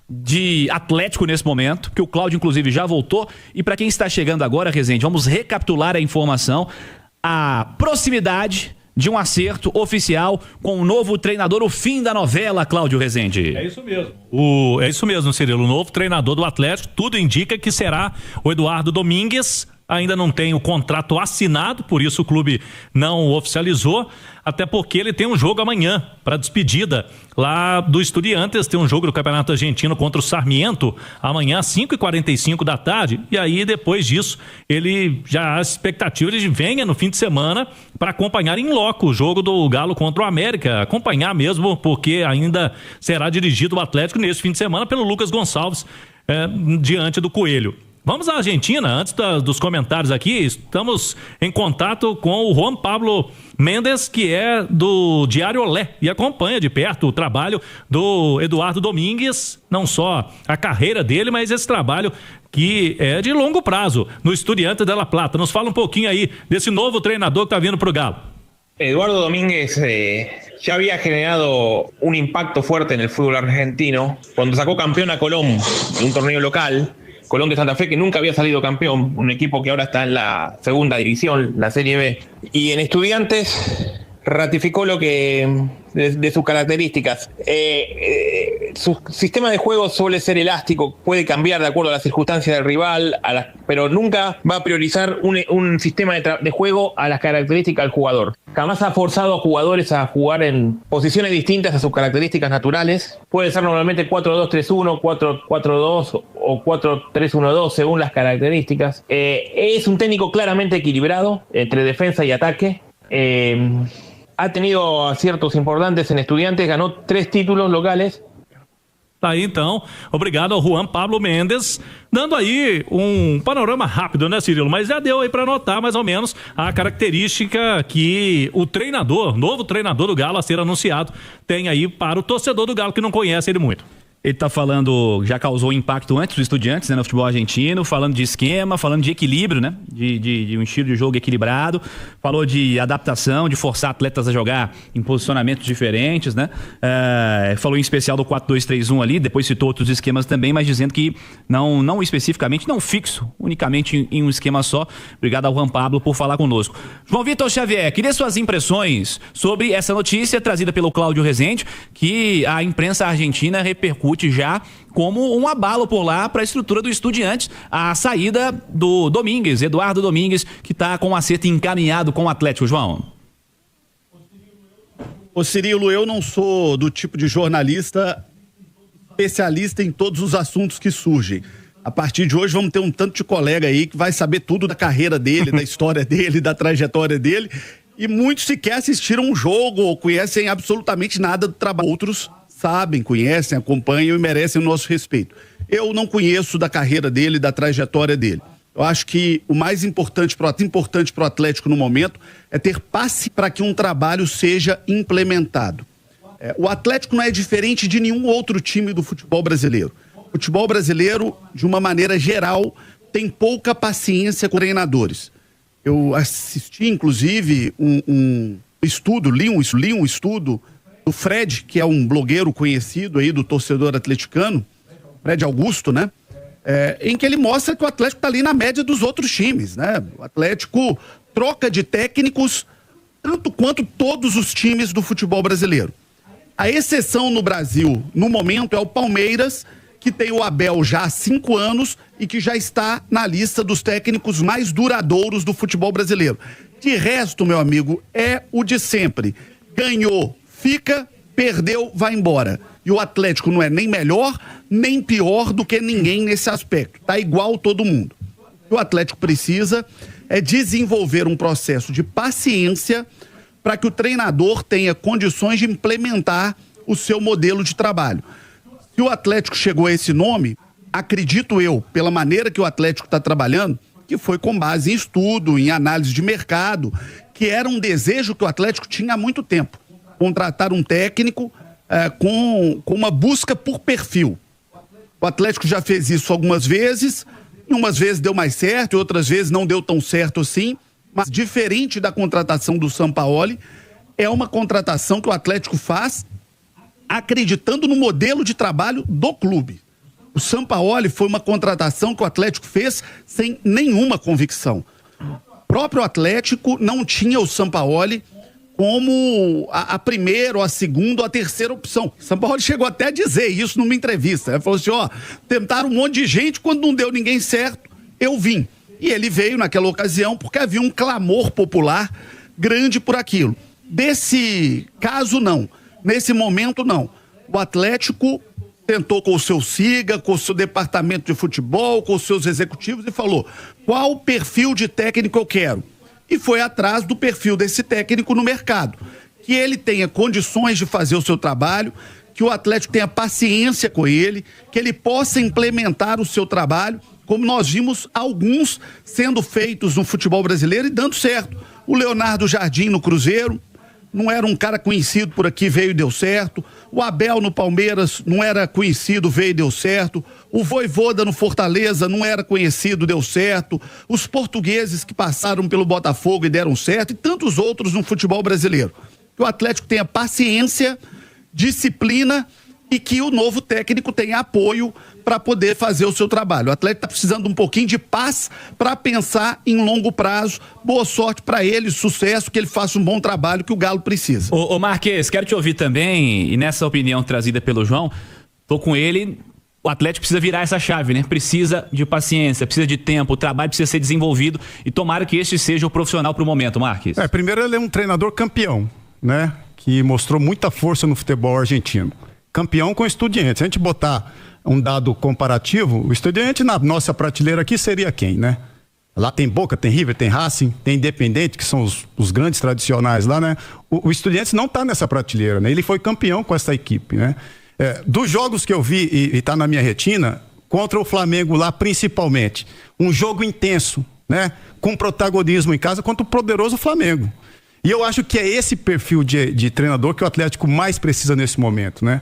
de Atlético nesse momento, que o Cláudio inclusive já voltou. E para quem está chegando agora, Rezende, vamos recapitular a informação, a proximidade de um acerto oficial com o novo treinador, o fim da novela, Cláudio Rezende. É isso mesmo. É isso mesmo, Cirilo. O novo treinador do Atlético, tudo indica que será o Eduardo Domingues. Ainda não tem o contrato assinado, por isso o clube não oficializou, até porque ele tem um jogo amanhã para despedida lá do Estudiantes. Tem um jogo do Campeonato Argentino contra o Sarmiento amanhã às 5h45 da tarde, e aí depois disso ele já há expectativa de venha no fim de semana para acompanhar em loco o jogo do Galo contra o América, acompanhar mesmo, porque ainda será dirigido o Atlético nesse fim de semana pelo Lucas Gonçalves diante do Coelho. Vamos à Argentina, antes dos comentários aqui, estamos em contato com o Juan Pablo Mendes, que é do Diário Olé, e acompanha de perto o trabalho do Eduardo Domingues, não só a carreira dele, mas esse trabalho que é de longo prazo no Estudiantes de La Plata. Nos fala um pouquinho aí desse novo treinador que está vindo para o Galo. Eduardo Domínguez ya había generado un impacto fuerte en el fútbol argentino cuando sacó campeón a Colón de un torneo local. Colón de Santa Fe, que nunca había salido campeón, un equipo que ahora está en la segunda división, la Serie B. Y en Estudiantes ratificó lo que de sus características. Su sistema de juego suele ser elástico, puede cambiar de acuerdo a las circunstancias del rival, pero nunca va a priorizar un sistema de juego a las características del jugador. Jamás ha forzado a jugadores a jugar en posiciones distintas a sus características naturales. Puede ser normalmente 4-2-3-1, 4-4-2 o 4-3-1-2 según las características. Es un técnico claramente equilibrado entre defensa y ataque. Ha tenido aciertos importantes en Estudiantes, ganó 3 títulos locales. Tá aí então, obrigado ao Juan Pablo Mendes, dando aí um panorama rápido, né, Cirilo? Mas já deu aí para notar mais ou menos a característica que o novo treinador do Galo a ser anunciado, tem aí para o torcedor do Galo que não conhece ele muito. Ele tá falando, já causou impacto antes dos Estudiantes, né, no futebol argentino, falando de esquema, falando de equilíbrio, né, de um estilo de jogo equilibrado, falou de adaptação, de forçar atletas a jogar em posicionamentos diferentes, né, falou em especial do 4-2-3-1 ali, depois citou outros esquemas também, mas dizendo que não especificamente, não fixo, unicamente em um esquema só. Obrigado ao Juan Pablo por falar conosco. João Vitor Xavier, queria suas impressões sobre essa notícia trazida pelo Cláudio Rezende, que a imprensa argentina repercute já como um abalo por lá para a estrutura do Estudiantes, a saída do Domingues, Eduardo Domingues, que está com um acerto encaminhado com o Atlético. João. Ô Cirilo, eu não sou do tipo de jornalista especialista em todos os assuntos que surgem. A partir de hoje vamos ter um tanto de colega aí que vai saber tudo da carreira dele, da história dele, da trajetória dele, e muitos sequer assistiram um jogo ou conhecem absolutamente nada do trabalho. Outros sabem, conhecem, acompanham e merecem o nosso respeito. Eu não conheço da carreira dele, da trajetória dele. Eu acho que o mais importante para o Atlético no momento é ter passe para que um trabalho seja implementado. O Atlético não é diferente de nenhum outro time do futebol brasileiro. O futebol brasileiro, de uma maneira geral, tem pouca paciência com treinadores. Eu assisti, inclusive, um estudo, li um estudo do Fred, que é um blogueiro conhecido aí do torcedor atleticano, Fred Augusto, né? Em que ele mostra que o Atlético está ali na média dos outros times, né? O Atlético troca de técnicos tanto quanto todos os times do futebol brasileiro. A exceção no Brasil, no momento, é o Palmeiras, que tem o Abel já há 5 anos e que já está na lista dos técnicos mais duradouros do futebol brasileiro. De resto, meu amigo, é o de sempre. Ganhou, fica, perdeu, vai embora. E o Atlético não é nem melhor, nem pior do que ninguém nesse aspecto. Tá igual todo mundo. O que o Atlético precisa é desenvolver um processo de paciência para que o treinador tenha condições de implementar o seu modelo de trabalho. Se o Atlético chegou a esse nome, acredito eu, pela maneira que o Atlético está trabalhando, que foi com base em estudo, em análise de mercado, que era um desejo que o Atlético tinha há muito tempo. Contratar um técnico com uma busca por perfil. O Atlético já fez isso algumas vezes, e umas vezes deu mais certo, e outras vezes não deu tão certo assim, mas diferente da contratação do Sampaoli, é uma contratação que o Atlético faz acreditando no modelo de trabalho do clube. O Sampaoli foi uma contratação que o Atlético fez sem nenhuma convicção. O próprio Atlético não tinha o Sampaoli como a primeira, ou a segunda, ou a terceira opção. O Sampaoli chegou até a dizer isso numa entrevista. Ele falou assim, tentaram um monte de gente, quando não deu ninguém certo, eu vim. E ele veio naquela ocasião porque havia um clamor popular grande por aquilo. Desse caso, não. Nesse momento, não. O Atlético tentou com o seu SIGA, com o seu departamento de futebol, com os seus executivos e falou, qual perfil de técnico eu quero? E foi atrás do perfil desse técnico no mercado. Que ele tenha condições de fazer o seu trabalho, que o Atlético tenha paciência com ele, que ele possa implementar o seu trabalho, como nós vimos alguns sendo feitos no futebol brasileiro e dando certo. O Leonardo Jardim no Cruzeiro, não era um cara conhecido por aqui, veio e deu certo. O Abel no Palmeiras não era conhecido, veio e deu certo. O Vojvoda no Fortaleza não era conhecido, deu certo. Os portugueses que passaram pelo Botafogo e deram certo, e tantos outros no futebol brasileiro. Que o Atlético tenha paciência, disciplina e que o novo técnico tenha apoio para poder fazer o seu trabalho. O Atlético está precisando de um pouquinho de paz para pensar em longo prazo. Boa sorte para ele, sucesso, que ele faça um bom trabalho que o Galo precisa. Ô Marques, quero te ouvir também, e nessa opinião trazida pelo João, tô com ele, o Atlético precisa virar essa chave, né? Precisa de paciência, precisa de tempo, o trabalho precisa ser desenvolvido e tomara que este seja o profissional para o momento, Marques. Primeiro ele é um treinador campeão, né? Que mostrou muita força no futebol argentino. Campeão com Estudiantes. Se a gente botar um dado comparativo, o Estudiantes na nossa prateleira aqui seria quem, né? Lá tem Boca, tem River, tem Racing, tem Independente, que são os grandes tradicionais lá, né? O Estudiantes não tá nessa prateleira, né? Ele foi campeão com essa equipe, né? Dos jogos que eu vi e tá na minha retina, contra o Flamengo lá principalmente, um jogo intenso, né? Com protagonismo em casa contra o poderoso Flamengo. E eu acho que é esse perfil de treinador que o Atlético mais precisa nesse momento, né?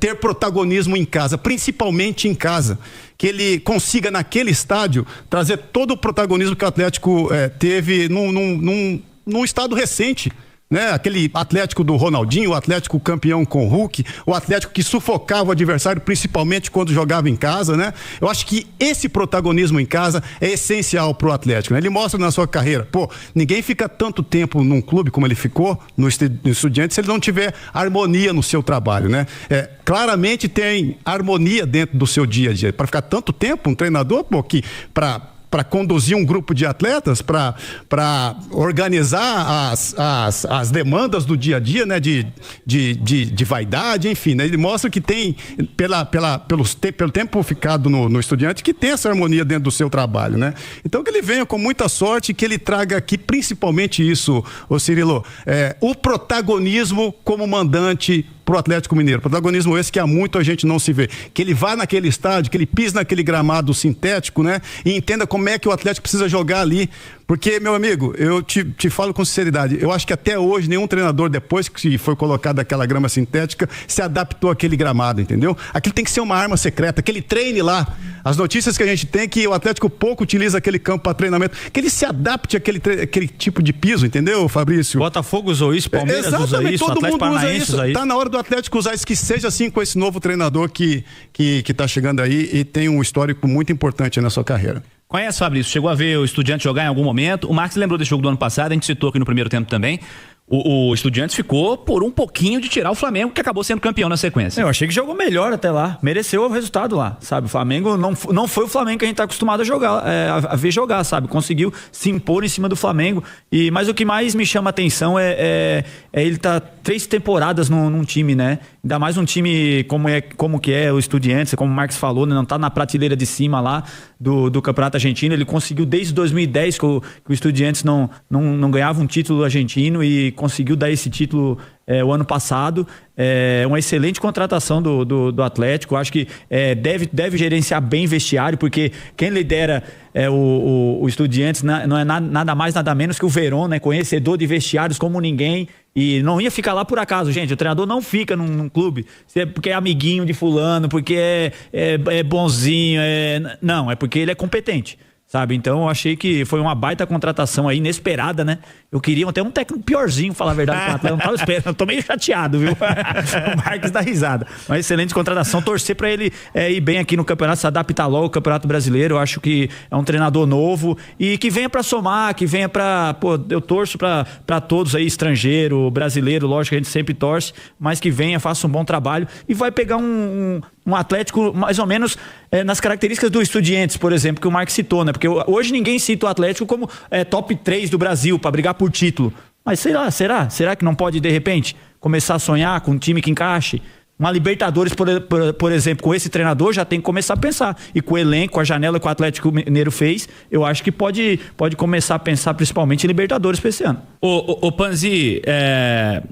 Ter protagonismo em casa, principalmente em casa. Que ele consiga, naquele estádio, trazer todo o protagonismo que o Atlético teve num estado recente. Né? Aquele Atlético do Ronaldinho, o Atlético campeão com o Hulk, o Atlético que sufocava o adversário, principalmente quando jogava em casa, né? Eu acho que esse protagonismo em casa é essencial pro Atlético, né? Ele mostra na sua carreira, ninguém fica tanto tempo num clube como ele ficou no Estudiantes se ele não tiver harmonia no seu trabalho, né? Claramente tem harmonia dentro do seu dia a dia. Para ficar tanto tempo, um treinador, que para conduzir um grupo de atletas, para organizar as demandas do dia a dia, né? De vaidade, enfim, né? Ele mostra que tem, pelo tempo ficado no Estudiante, que tem essa harmonia dentro do seu trabalho, né? Então que ele venha com muita sorte, que ele traga aqui principalmente isso, ô Cirilo, o protagonismo como mandante pro Atlético Mineiro, protagonismo esse que há muito a gente não se vê, que ele vá naquele estádio, que ele pise naquele gramado sintético, né? E entenda como é que o Atlético precisa jogar ali, porque, meu amigo, eu te falo com sinceridade, eu acho que até hoje nenhum treinador, depois que foi colocado aquela grama sintética, se adaptou àquele gramado, entendeu? Aquilo tem que ser uma arma secreta, que ele treine lá. As notícias que a gente tem é que o Atlético pouco utiliza aquele campo para treinamento, que ele se adapte àquele tipo de piso, entendeu, Fabrício? Botafogo usou isso, Palmeiras usa isso, todo Atlético mundo Paranaense usa isso. Tá na hora do Atlético usar isso, que seja assim com esse novo treinador que tá chegando aí e tem um histórico muito importante na sua carreira. Conhece, Fabrício? Chegou a ver o Estudiantes jogar em algum momento? O Marcos lembrou desse jogo do ano passado, a gente citou aqui no primeiro tempo também. O Estudiantes ficou por um pouquinho de tirar o Flamengo, que acabou sendo campeão na sequência. Eu achei que jogou melhor até lá, mereceu o resultado lá, sabe? O Flamengo não foi o Flamengo que a gente tá acostumado a jogar, a ver jogar, sabe? Conseguiu se impor em cima do Flamengo. Mas o que mais me chama a atenção é ele tá 3 temporadas num time, né? Ainda mais um time como que é o Estudiantes, como o Marcos falou, né? Não tá na prateleira de cima lá do Campeonato Argentino. Ele conseguiu desde 2010 que o Estudiantes não ganhava um título argentino e conseguiu dar esse título o ano passado. Uma excelente contratação do Atlético. Acho que deve gerenciar bem vestiário, porque quem lidera o Estudiantes não é nada mais, nada menos que o Verón, né? Conhecedor de vestiários como ninguém. E não ia ficar lá por acaso, gente. O treinador não fica num clube porque é amiguinho de fulano, porque é bonzinho. Não, é porque ele é competente. sabe? Então eu achei que foi uma baita contratação aí, inesperada, né? Eu queria até um técnico piorzinho, falar a verdade, com o Atlético. Eu não tava esperando, eu tô meio chateado, viu? O Marques dá risada. Uma excelente contratação, torcer pra ele ir bem aqui no campeonato, se adaptar logo ao Campeonato Brasileiro. Eu acho que é um treinador novo e que venha pra somar, que venha pra... Pô, eu torço pra todos aí, estrangeiro, brasileiro, lógico que a gente sempre torce, mas que venha, faça um bom trabalho e vai pegar um Atlético mais ou menos nas características do Estudiantes, por exemplo, que o Marques citou, né? Porque hoje ninguém cita o Atlético como top 3 do Brasil para brigar por título. Mas sei lá, será que não pode de repente começar a sonhar com um time que encaixe? Uma Libertadores, por exemplo, com esse treinador já tem que começar a pensar. E com o elenco, com a janela que o Atlético Mineiro fez, eu acho que pode começar a pensar principalmente em Libertadores para esse ano. Ô Panzi,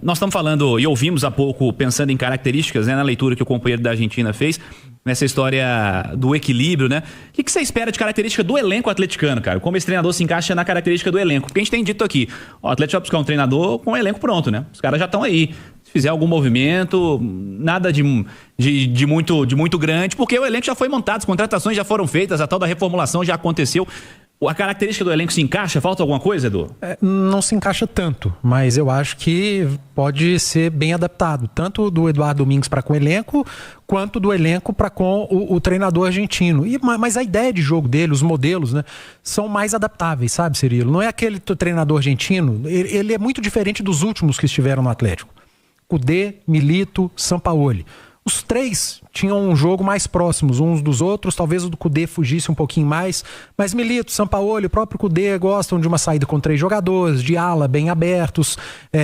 nós estamos falando e ouvimos há pouco, pensando em características, né, na leitura que o companheiro da Argentina fez, nessa história do equilíbrio, né? O que você espera de característica do elenco atleticano, cara? Como esse treinador se encaixa na característica do elenco? Porque a gente tem dito aqui, o Atlético vai buscar um treinador com o elenco pronto, né? Os caras já estão aí. Se fizer algum movimento, nada de muito grande, porque o elenco já foi montado, as contratações já foram feitas, a tal da reformulação já aconteceu. A característica do elenco se encaixa? Falta alguma coisa, Edu? Não se encaixa tanto, mas eu acho que pode ser bem adaptado, tanto do Eduardo Domingues para com o elenco, quanto do elenco para com o treinador argentino. Mas a ideia de jogo dele, os modelos, né, são mais adaptáveis, sabe, Cirilo? Não é aquele treinador argentino, ele é muito diferente dos últimos que estiveram no Atlético. Kudê, Milito, Sampaoli. Os três tinham um jogo mais próximos uns dos outros, talvez o do Kudê fugisse um pouquinho mais, mas Milito, Sampaoli, o próprio Kudê gostam de uma saída com 3 jogadores, de ala bem abertos,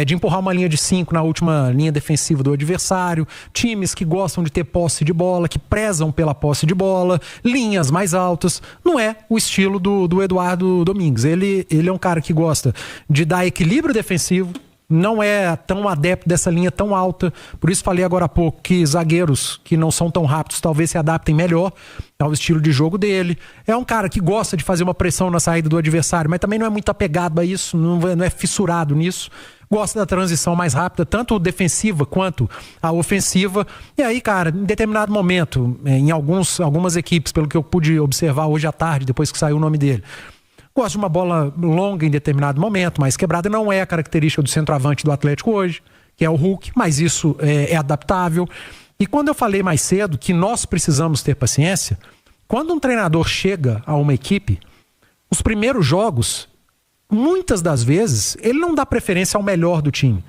de empurrar uma linha de 5 na última linha defensiva do adversário, times que gostam de ter posse de bola, que prezam pela posse de bola, linhas mais altas. Não é o estilo do Eduardo Domingues. Ele é um cara que gosta de dar equilíbrio defensivo, não é tão adepto dessa linha tão alta, por isso falei agora há pouco que zagueiros que não são tão rápidos talvez se adaptem melhor ao estilo de jogo dele. É um cara que gosta de fazer uma pressão na saída do adversário, mas também não é muito apegado a isso, não é fissurado nisso. Gosta da transição mais rápida, tanto defensiva quanto a ofensiva. E aí, cara, em determinado momento, em algumas equipes, pelo que eu pude observar hoje à tarde, depois que saiu o nome dele, gosta de uma bola longa em determinado momento, mas quebrada. Não é a característica do centroavante do Atlético hoje, que é o Hulk, mas isso é adaptável. E quando eu falei mais cedo que nós precisamos ter paciência, quando um treinador chega a uma equipe, os primeiros jogos, muitas das vezes, ele não dá preferência ao melhor do time,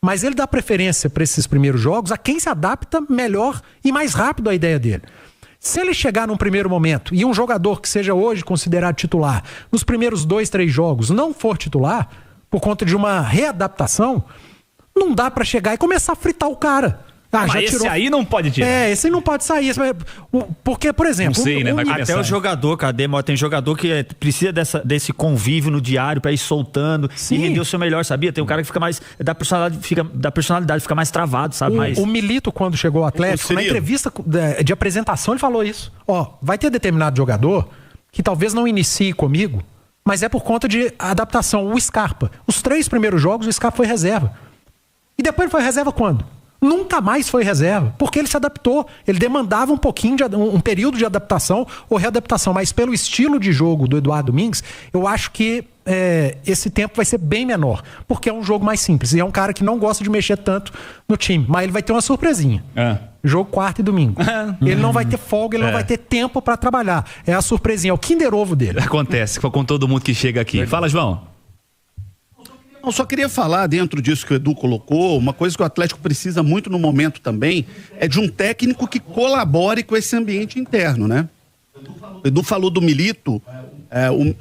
mas ele dá preferência para esses primeiros jogos a quem se adapta melhor e mais rápido à ideia dele. Se ele chegar num primeiro momento e um jogador que seja hoje considerado titular, nos primeiros 2, 3 jogos não for titular, por conta de uma readaptação, não dá pra chegar e começar a fritar o cara. Mas já esse aí não pode tirar. Esse não pode sair. Porque, por exemplo... Não sei, né? Até o jogador, cadê? Tem jogador que precisa desse convívio no diário pra ir soltando. Sim. E render o seu melhor, sabia? Tem um cara que fica mais... Da personalidade fica mais travado, sabe? O Milito, quando chegou ao Atlético, na entrevista de apresentação, ele falou isso. Vai ter determinado jogador que talvez não inicie comigo, mas é por conta de adaptação. O Scarpa. Os 3 primeiros jogos, o Scarpa foi reserva. E depois ele foi reserva quando? Nunca mais foi reserva, porque ele se adaptou. Ele demandava um pouquinho um período de adaptação ou readaptação, mas pelo estilo de jogo do Eduardo Domingues, eu acho que esse tempo vai ser bem menor, porque é um jogo mais simples. E é um cara que não gosta de mexer tanto no time, mas ele vai ter uma surpresinha. Jogo quarta e domingo. Ele não vai ter folga, ele não vai ter tempo para trabalhar. É a surpresinha, é o Kinder Ovo dele. Acontece com todo mundo que chega aqui. Fala, João. Eu só queria falar, dentro disso que o Edu colocou, uma coisa que o Atlético precisa muito no momento também é de um técnico que colabore com esse ambiente interno, né? O Edu falou do Milito.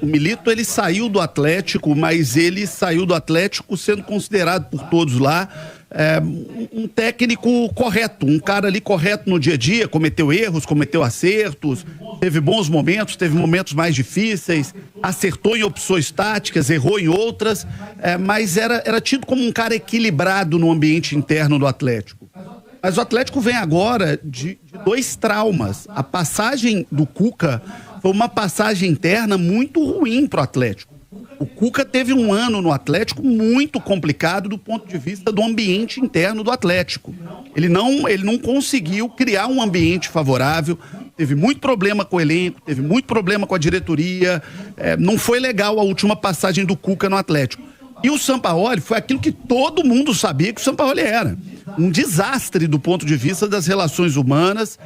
O Milito, ele saiu do Atlético, mas ele saiu do Atlético sendo considerado por todos lá um técnico correto, um cara ali correto no dia a dia, cometeu erros, cometeu acertos, teve bons momentos, teve momentos mais difíceis, acertou em opções táticas, errou em outras, mas era tido como um cara equilibrado no ambiente interno do Atlético. Mas o Atlético vem agora de 2 traumas. A passagem do Cuca foi uma passagem interna muito ruim para o Atlético. O Cuca teve um ano no Atlético muito complicado do ponto de vista do ambiente interno do Atlético. Ele não conseguiu criar um ambiente favorável, teve muito problema com o elenco, teve muito problema com a diretoria. Não foi legal a última passagem do Cuca no Atlético. E o Sampaoli foi aquilo que todo mundo sabia que o Sampaoli era. Um desastre do ponto de vista das relações humanas,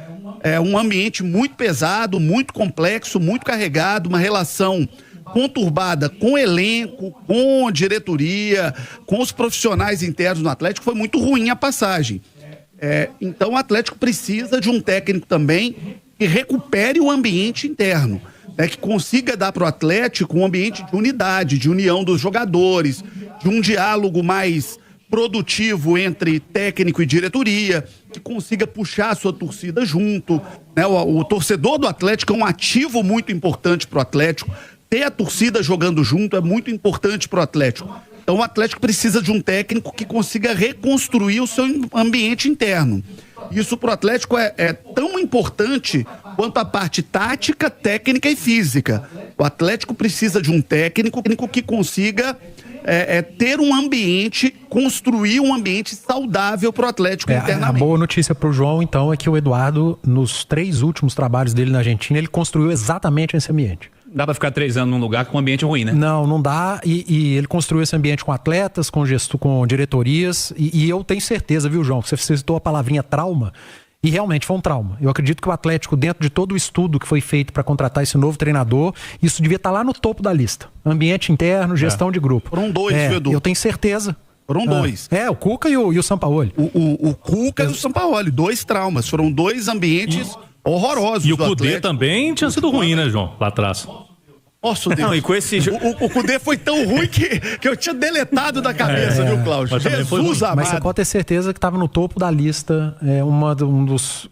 um ambiente muito pesado, muito complexo, muito carregado, uma relação conturbada com o elenco, com a diretoria, com os profissionais internos no Atlético. Foi muito ruim a passagem. Então o Atlético precisa de um técnico também que recupere o ambiente interno, que consiga dar para o Atlético um ambiente de unidade, de união dos jogadores, de um diálogo mais produtivo entre técnico e diretoria, que consiga puxar a sua torcida junto. O torcedor do Atlético é um ativo muito importante para o Atlético. Ter a torcida jogando junto é muito importante para o Atlético. Então o Atlético precisa de um técnico que consiga reconstruir o seu ambiente interno. Isso para o Atlético é tão importante quanto a parte tática, técnica e física. O Atlético precisa de um técnico que consiga ter um ambiente, construir um ambiente saudável para o Atlético internamente. A boa notícia para o João, então, é que o Eduardo, nos 3 últimos trabalhos dele na Argentina, ele construiu exatamente esse ambiente. Dá pra ficar 3 anos num lugar com um ambiente ruim, né? Não dá. E ele construiu esse ambiente com atletas, com diretorias. E eu tenho certeza, viu, João? Você citou a palavrinha trauma. E realmente foi um trauma. Eu acredito que o Atlético, dentro de todo o estudo que foi feito para contratar esse novo treinador, isso devia estar lá no topo da lista. Ambiente interno, gestão de grupo. Foram 2, Edu. Eu tenho certeza. Foram 2. O Cuca e o Sampaoli. O Cuca e o Sampaoli. 2 traumas. Foram 2 ambientes horrorosos. E o Cudê também tinha sido ruim, né, João? Lá atrás. Nossa, Deus. Não, e com esse... O Cudê foi tão ruim que eu tinha deletado da cabeça, viu, Cláudio? Jesus amado. Mas você pode ter certeza que estava no topo da lista, um dos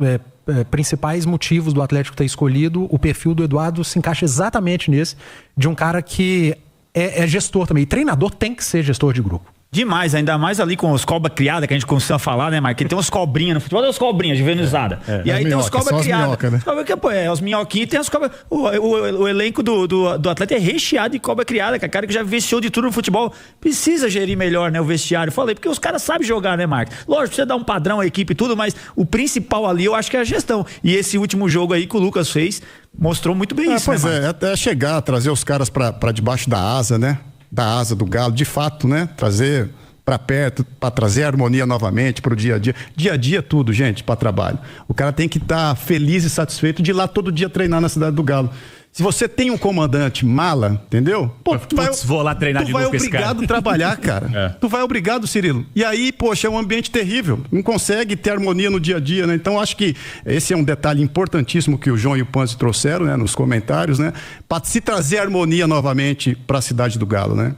principais motivos do Atlético ter escolhido. O perfil do Eduardo se encaixa exatamente nesse, de um cara que é gestor também. E treinador tem que ser gestor de grupo. Demais, ainda mais ali com os cobras criadas, que a gente costuma falar, né, Marquinhos? Tem umas cobrinhas no futebol, tem umas cobrinhas juveniszadas. E aí tem os cobras criadas. Né? Os minhoquinhos, tem as cobras. O elenco do Atlético é recheado de cobra criada, cara que já vestiou de tudo no futebol. Precisa gerir melhor, né, o vestiário. Falei, porque os caras sabem jogar, né, Marcos? Lógico, precisa dar um padrão à equipe e tudo, mas o principal ali eu acho que é a gestão. E esse último jogo aí que o Lucas fez mostrou muito bem isso, pois né, até chegar, trazer os caras pra debaixo da asa, né? Da asa do Galo, de fato, né? Trazer para perto, para trazer a harmonia novamente pro dia a dia. Dia a dia tudo, gente, para trabalho. O cara tem que estar feliz e satisfeito de ir lá todo dia treinar na cidade do Galo. Se você tem um comandante mala, entendeu? Pô, vou lá treinar de novo com esse cara. Tu vai obrigado a trabalhar, cara. Tu vai obrigado, Cirilo. E aí, poxa, é um ambiente terrível. Não consegue ter harmonia no dia a dia, né? Então, acho que esse é um detalhe importantíssimo que o João e o Panzi trouxeram, né? Nos comentários, né? Para se trazer harmonia novamente para a cidade do Galo, né?